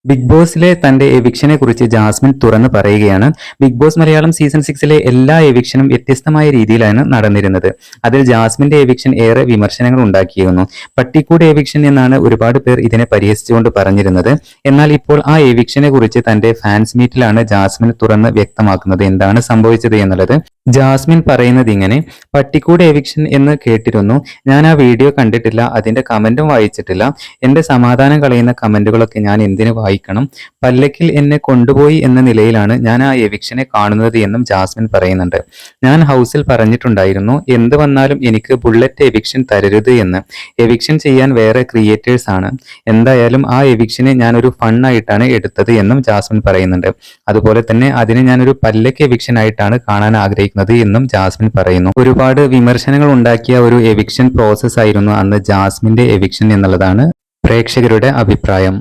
Big ബോസിലെ തന്റെ എവിക്ഷനെ കുറിച്ച് Jasmine തുറന്നു പറയുകയാണ്. ബിഗ് ബോസ് മലയാളം സീസൺ 6ലെ എല്ലാ എവിക്ഷനും വ്യത്യസ്തമായ രീതിയിലാണ് നടന്നിരുന്നത്. അതിൽ ജാസ്മിന്റെ എവിക്ഷൻ ഏറെ വിമർശനങ്ങൾ ഉണ്ടാക്കിയിരുന്നു. പട്ടിക്കൂട് എവിക്ഷൻ എന്നാണ് ഒരുപാട് പേർ ഇതിനെ പരിഹസിച്ചുകൊണ്ട് പറഞ്ഞിരുന്നത്. എന്നാൽ ഇപ്പോൾ ആ എവിക്ഷനെ കുറിച്ച് തന്റെ ഫാൻസ് മീറ്റിലാണ് ജാസ്മിൻ തുറന്ന് വ്യക്തമാക്കുന്നത് എന്താണ് സംഭവിച്ചത് എന്നുള്ളത്. ജാസ്മിൻ പറയുന്നത് ഇങ്ങനെ: പട്ടിക്കൂട് എവിക്ഷൻ എന്ന് കേട്ടിരുന്നു, ഞാൻ ആ വീഡിയോ കണ്ടിട്ടില്ല, അതിന്റെ കമന്റും വായിച്ചിട്ടില്ല. എന്റെ സമാധാനം കളയുന്ന കമന്റുകളൊക്കെ ഞാൻ എന്തിനു വായിക്കണം? പല്ലക്കിൽ എന്നെ കൊണ്ടുപോയി എന്ന നിലയിലാണ് ഞാൻ ആ എവിക്ഷനെ കാണുന്നത് എന്നും ജാസ്മിൻ പറയുന്നുണ്ട്. ഞാൻ ഹൗസിൽ പറഞ്ഞിട്ടുണ്ടായിരുന്നു, എന്ത് വന്നാലും എനിക്ക് ബുള്ളറ്റ് എവിക്ഷൻ തരരുത് എന്ന്. എവിക്ഷൻ ചെയ്യാൻ വേറെ ക്രിയേറ്റേഴ്സ് ആണ്. എന്തായാലും ആ എവിക്ഷനെ ഞാൻ ഒരു ഫണ്ണായിട്ടാണ് എടുത്തത് എന്നും ജാസ്മിൻ പറയുന്നുണ്ട്. അതുപോലെ തന്നെ അതിനെ ഞാനൊരു പല്ലക്ക് എവിക്ഷൻ ആയിട്ടാണ് കാണാൻ ആഗ്രഹിക്കുന്നത് എന്നും ജാസ്മിൻ പറയുന്നു. ഒരുപാട് വിമർശനങ്ങൾ ഉണ്ടാക്കിയ ഒരു എവിക്ഷൻ പ്രോസസ് ആയിരുന്നു അന്ന് ജാസ്മിന്റെ എവിക്ഷൻ എന്നുള്ളതാണ് പ്രേക്ഷകരുടെ അഭിപ്രായം.